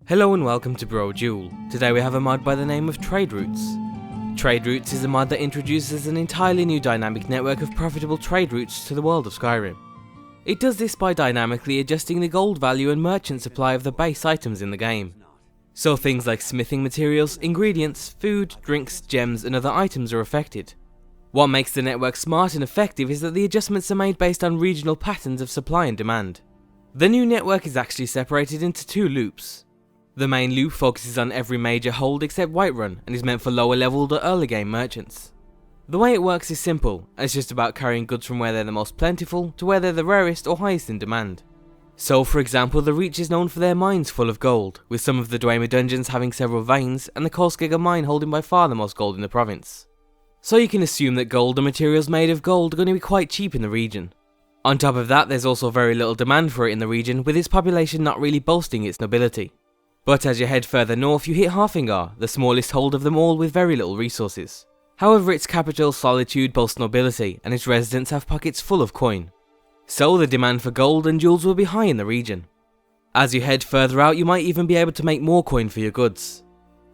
Hello and welcome to Brodual. Today we have a mod by the name of Trade Routes. Trade Routes is a mod that introduces an entirely new dynamic network of profitable trade routes to the world of Skyrim. It does this by dynamically adjusting the gold value and merchant supply of the base items in the game. So things like smithing materials, ingredients, food, drinks, gems and other items are affected. What makes the network smart and effective is that the adjustments are made based on regional patterns of supply and demand. The new network is actually separated into two loops. The main loop focuses on every major hold except Whiterun and is meant for lower leveled or early game merchants. The way it works is simple, and it's just about carrying goods from where they're the most plentiful to where they're the rarest or highest in demand. So for example, the Reach is known for their mines full of gold, with some of the Dwemer dungeons having several veins and the Kolskegger mine holding by far the most gold in the province. So you can assume that gold and materials made of gold are going to be quite cheap in the region. On top of that, there's also very little demand for it in the region, with its population not really boasting its nobility. But as you head further north, you hit Harfingar, the smallest hold of them all with very little resources. However, its capital, Solitude, boasts nobility, and its residents have pockets full of coin. So the demand for gold and jewels will be high in the region. As you head further out, you might even be able to make more coin for your goods.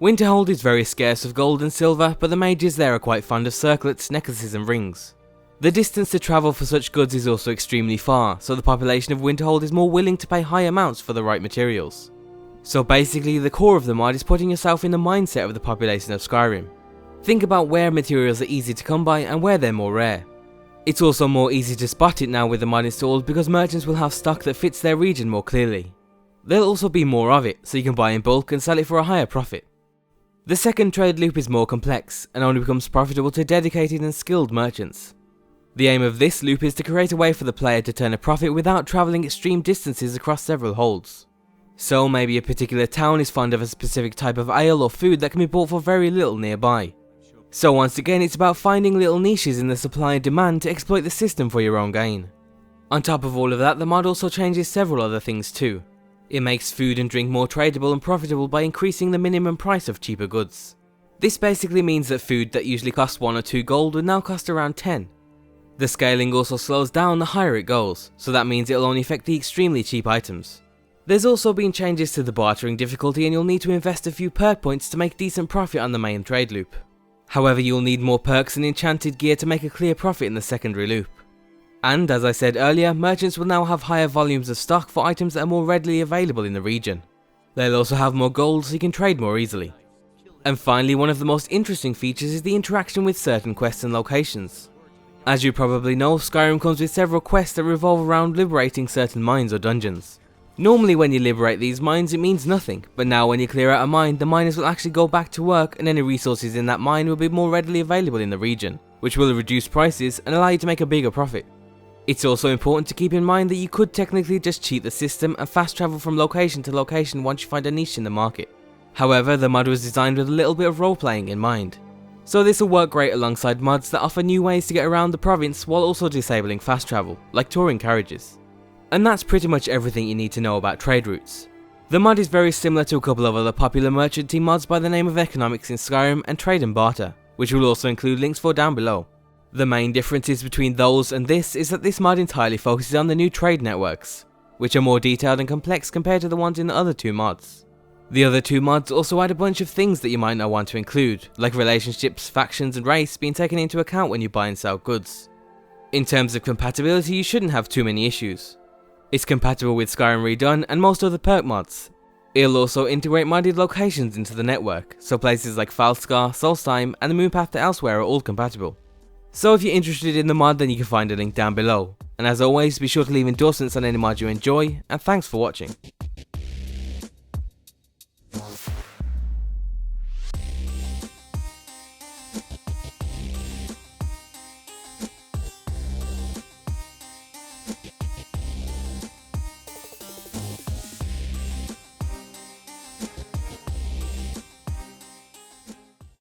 Winterhold is very scarce of gold and silver, but the mages there are quite fond of circlets, necklaces and rings. The distance to travel for such goods is also extremely far, so the population of Winterhold is more willing to pay high amounts for the right materials. So basically, the core of the mod is putting yourself in the mindset of the population of Skyrim. Think about where materials are easy to come by and where they're more rare. It's also more easy to spot it now with the mod installed because merchants will have stock that fits their region more clearly. There'll also be more of it, so you can buy in bulk and sell it for a higher profit. The second trade loop is more complex and only becomes profitable to dedicated and skilled merchants. The aim of this loop is to create a way for the player to turn a profit without travelling extreme distances across several holds. So maybe a particular town is fond of a specific type of ale or food that can be bought for very little nearby. So once again, it's about finding little niches in the supply and demand to exploit the system for your own gain. On top of all of that, the mod also changes several other things too. It makes food and drink more tradable and profitable by increasing the minimum price of cheaper goods. This basically means that food that usually costs 1 or 2 gold will now cost around 10. The scaling also slows down the higher it goes, so that means it'll only affect the extremely cheap items. There's also been changes to the bartering difficulty and you'll need to invest a few perk points to make decent profit on the main trade loop. However, you'll need more perks and enchanted gear to make a clear profit in the secondary loop. And as I said earlier, merchants will now have higher volumes of stock for items that are more readily available in the region. They'll also have more gold so you can trade more easily. And finally, one of the most interesting features is the interaction with certain quests and locations. As you probably know, Skyrim comes with several quests that revolve around liberating certain mines or dungeons. Normally when you liberate these mines it means nothing, but now when you clear out a mine, the miners will actually go back to work and any resources in that mine will be more readily available in the region, which will reduce prices and allow you to make a bigger profit. It's also important to keep in mind that you could technically just cheat the system and fast travel from location to location once you find a niche in the market. However, the mod was designed with a little bit of role playing in mind. So this will work great alongside mods that offer new ways to get around the province while also disabling fast travel, like touring carriages. And that's pretty much everything you need to know about trade routes. The mod is very similar to a couple of other popular merchant team mods by the name of Economics in Skyrim and Trade and Barter, which we'll also include links for down below. The main differences between those and this is that this mod entirely focuses on the new trade networks, which are more detailed and complex compared to the ones in the other two mods. The other two mods also add a bunch of things that you might not want to include, like relationships, factions and race being taken into account when you buy and sell goods. In terms of compatibility, you shouldn't have too many issues. It's compatible with Skyrim Redone and most other perk mods. It'll also integrate modded locations into the network, so places like Falskar, Solstheim and the Moonpath to Elsewhere are all compatible. So if you're interested in the mod, then you can find a link down below. And as always, be sure to leave endorsements on any mod you enjoy, and thanks for watching.